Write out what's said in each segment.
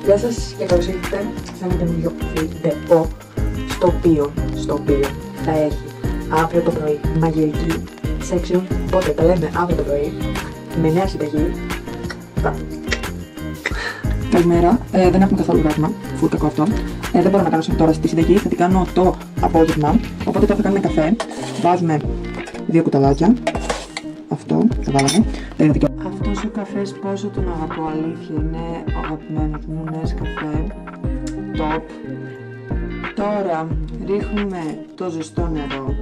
Γεια σας και καλώς ήρθατε σε ένα καινούριο βίντεο στο οποίο θα έχει αύριο το πρωί μαγειρική section. Οπότε τα λέμε αύριο το πρωί με νέα συνταγή. Καλημέρα, δεν έχουμε καθόλου ρεύμα, φουλ κακό αυτό. Δεν μπορώ να κάνω τώρα στη συνταγή, θα την κάνω το απόγευμα. Οπότε τώρα θα κάνουμε καφέ. Βάζουμε 2 κουταλάκια. Αυτό θα βάλαμε. Αυτός ο καφές πόσο τον αγαπώ, αλήθεια, είναι ο αγαπημένος μου Nescafé Top. Τώρα ρίχνουμε το ζεστό νερό.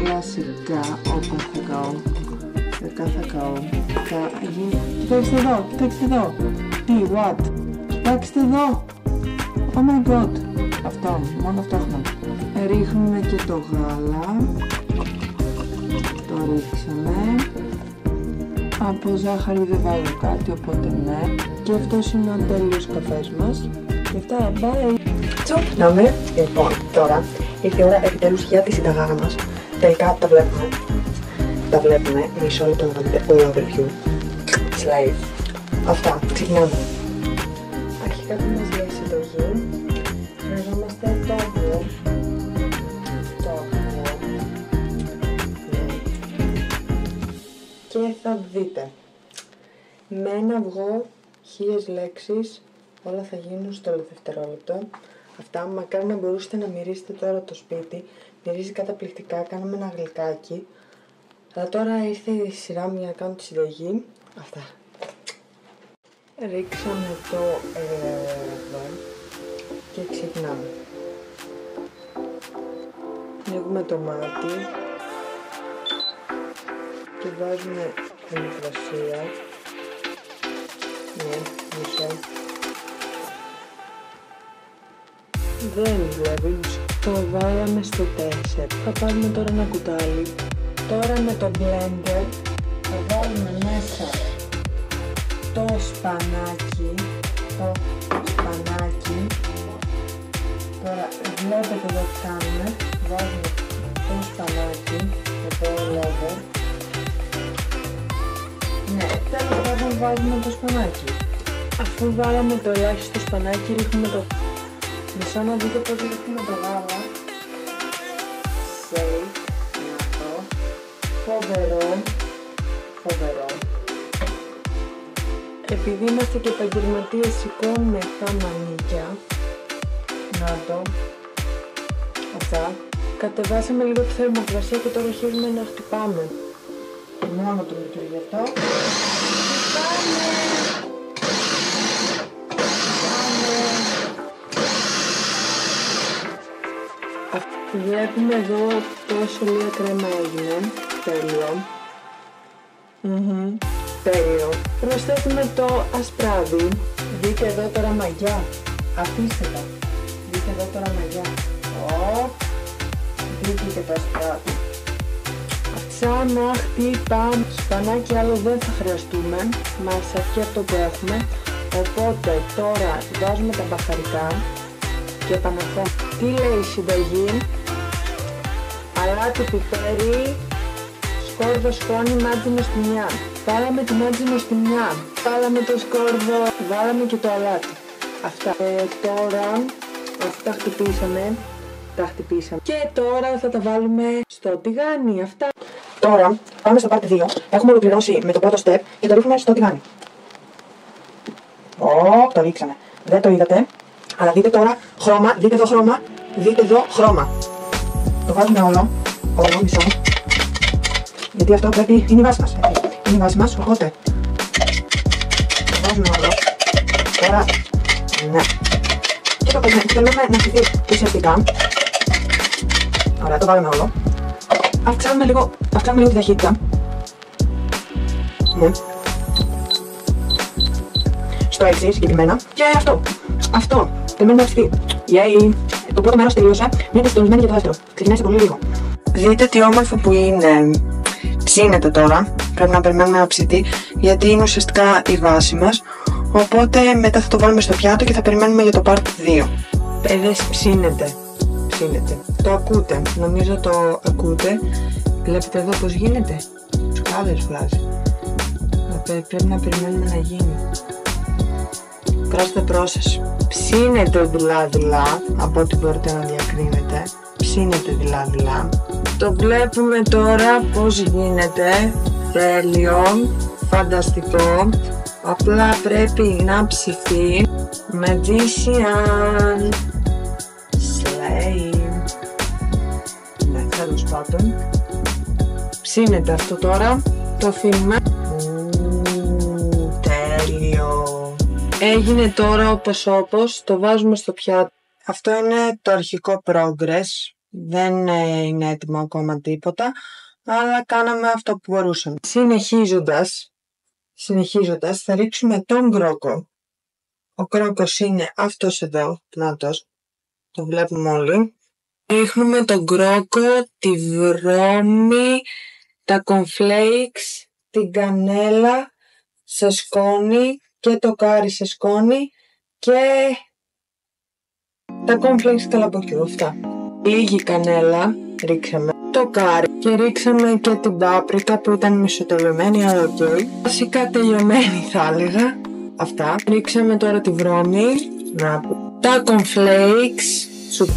Κλασικά όταν θα καώ, θα καώ, θα γίνει... Κοιτάξτε εδώ, κοιτάξτε εδώ. Τι, what? Κοιτάξτε εδώ. Oh my god. Αυτό, μόνο αυτό έχουμε. Ρίχνουμε και το γάλα. Το ρίξαμε. Από ζάχαρη δεν βάλω κάτι, οπότε ναι. Και αυτός είναι ο τέλειος καφές μας. Και αυτά, bye! Τσοπνάμε. Λοιπόν, τώρα ήρθε η ώρα επιτέλους για τη συνταγάρα μας. Τελικά τα βλέπουμε. Τα βλέπουμε. Μισό λεπτό να δείτε όλο overview. Slave. Αυτά, ξεκινάμε. Αρχικά που μας λέει συνταγή, χρειαζόμαστε το αυγό. Και θα δείτε, με ένα αυγό 1000 λέξεις, όλα θα γίνουν στο δευτερόλεπτο. Αυτά, μακάρι να μπορούσατε να μυρίσετε τώρα το σπίτι. Μυρίζει καταπληκτικά, κάναμε ένα γλυκάκι. Αλλά τώρα ήρθε η σειρά μου για να κάνω τη συνταγή. Αυτά. Ρίξαμε το εδώ και ξεκινάμε. Ανοίγουμε το μάτι και βάζουμε την υγρασία. Ναι, μισό. Δεν δουλεύει. Το βάλαμε στο 4. Θα πάρουμε τώρα ένα κουτάλι. Τώρα με το blender θα βάλουμε μέσα το σπανάκι. Τώρα βλέπετε εδώ τι κάνουμε. Βάζουμε το σπανάκι εδώ όλο. Ναι, τέλος πάντων βάζουμε το σπανάκι. Αφού βάλαμε το ελάχιστο σπανάκι, ρίχνουμε το... Μισό να δείτε πώς ρίχνουμε το γάλα. Safe, να το. Φοβερό. Επειδή είμαστε και επαγγελματίες, σηκώνουμε τα μανίκια. Να το. Αυτά. Κατεβάσαμε λίγο τη θερμοκρασία και τώρα αρχίζουμε να χτυπάμε. Μόνο το λειτουργεί αυτό. Βλέπουμε εδώ πόσο λίγα κρέμα έγινε. Τέλειο. Τέλειο. Προσθέτουμε το ασπράδι. Δείτε εδώ τώρα μαγιά. Αφήστε τα. Δείτε εδώ τώρα μαγιά. Δείτε και το ασπράδι. Ξανά χτύπαμε. Σπανάκι άλλο δεν θα χρειαστούμε. Μας αρκεί αυτό που έχουμε. Οπότε τώρα βάζουμε τα μπαχαρικά και επαναρχόμαστε. Τι λέει η συνταγή? Αλάτι, πιπέρι, σκόρδο, σκόνη, μάτζινο στη μια. Βάλαμε τη μάτζινο στη μια. Βάλαμε το σκόρδο, βάλαμε και το αλάτι. Αυτά. Τώρα αυτά τα χτυπήσαμε. Και τώρα θα τα βάλουμε στο τηγάνι. Αυτά. Τώρα πάμε στο part 2. Έχουμε ολοκληρώσει με το πρώτο step και το ρίχνουμε στο τηγάνι. Το ρίξαμε. Δεν το είδατε. Αλλά δείτε τώρα χρώμα, δείτε εδώ χρώμα, δείτε εδώ χρώμα. Το βάζουμε όλο, μισό. Γιατί αυτό πρέπει, είναι η βάση μας. Είναι η βάση μας, οπότε το βάζουμε όλο. Τώρα, ναι. Και το θέλουμε να χυθεί ουσιαστικά. Ωραία, το βάλουμε όλο. Αυξάνουμε λίγο τη ταχύτητα. Ναι. Στο 6 συγκεκριμένα. Και αυτό. Περιμένουμε να αυξηθεί. Το πρώτο μέρος τελείωσε. Μείνετε συντονισμένοι για το δεύτερο. Ξεκινάει σε πολύ λίγο. Δείτε τι όμορφο που είναι. Ψήνεται τώρα, πρέπει να περιμένουμε να ψηθεί, γιατί είναι ουσιαστικά η βάση μας. Οπότε μετά θα το βάλουμε στο πιάτο και θα περιμένουμε για το part 2. Παιδες, ψήνεται. Το ακούτε, νομίζω το ακούτε. Βλέπετε εδώ πως γίνεται. Σκάδες βγάζει. Πρέπει να περιμένουμε να γίνει. Trust the process. Ψήνεται δειλά-δειλά, από ό,τι μπορείτε να διακρίνετε. Ψήνεται δειλά-δειλά. Το βλέπουμε τώρα πως γίνεται. Τέλειο. Φανταστικό. Απλά πρέπει να ψηθεί. Magician. Slay. Ναι, τέλος πάντων. Ψήνεται αυτό τώρα. Το αφήνουμε. Τέλειο. Έγινε τώρα όπως το βάζουμε στο πιάτο. Αυτό είναι το αρχικό progress. Δεν είναι έτοιμο ακόμα τίποτα, αλλά κάναμε αυτό που μπορούσαμε. Συνεχίζοντας θα ρίξουμε τον κρόκο. Ο κρόκος είναι αυτός εδώ, πλάτος. Το βλέπουμε όλοι. Ρίχνουμε τον κρόκο, τη βρώμη, τα cornflakes, την κανέλα σε σκόνη και το κάρι σε σκόνη και τα cornflakes καλαμποκιού. Αυτά. Λίγη κανέλα ρίξαμε, το κάρι και ρίξαμε και την πάπρικα που ήταν μισοτελειωμένη, αλλά οκ. Βασικά τελειωμένη θα έλεγα. Αυτά. Ρίξαμε τώρα τη βρώμη, τα cornflakes,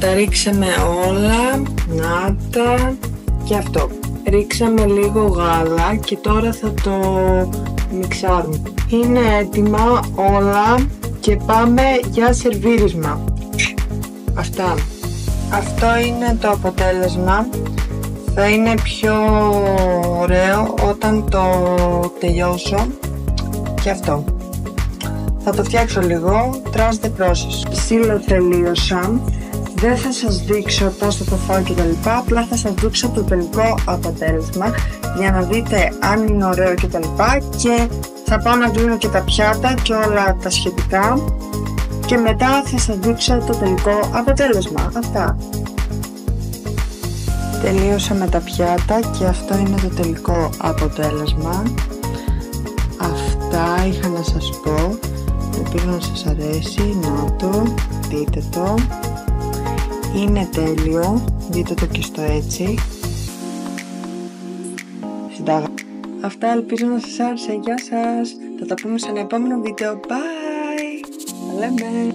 τα ρίξαμε όλα, να τα και αυτό. Ρίξαμε λίγο γάλα και τώρα θα το μιξάρουμε. Είναι έτοιμα όλα και πάμε για σερβίρισμα. Αυτά. Αυτό είναι το αποτέλεσμα. Θα είναι πιο ωραίο όταν το τελειώσω. Και αυτό. Θα το φτιάξω λίγο. Trust the process. Ψιλοτελείωσα. Δεν θα σας δείξω πώς θα το φάω και τα λοιπά, απλά θα σας δείξω το τελικό αποτέλεσμα για να δείτε αν είναι ωραίο και τα λοιπά, και θα πάω να κλείνω και τα πιάτα και όλα τα σχετικά και μετά θα σας δείξω το τελικό αποτέλεσμα. Αυτά. Τελείωσα με τα πιάτα και αυτό είναι το τελικό αποτέλεσμα. Αυτά είχα να σας πω. Ελπίζω να σας αρέσει. Να το δείτε το. Είναι τέλειο, δείτε το και στο έτσι. Αυτά, ελπίζω να σας άρεσε. Γεια σας, θα τα πούμε σε ένα επόμενο βίντεο. Bye, τα λέμε.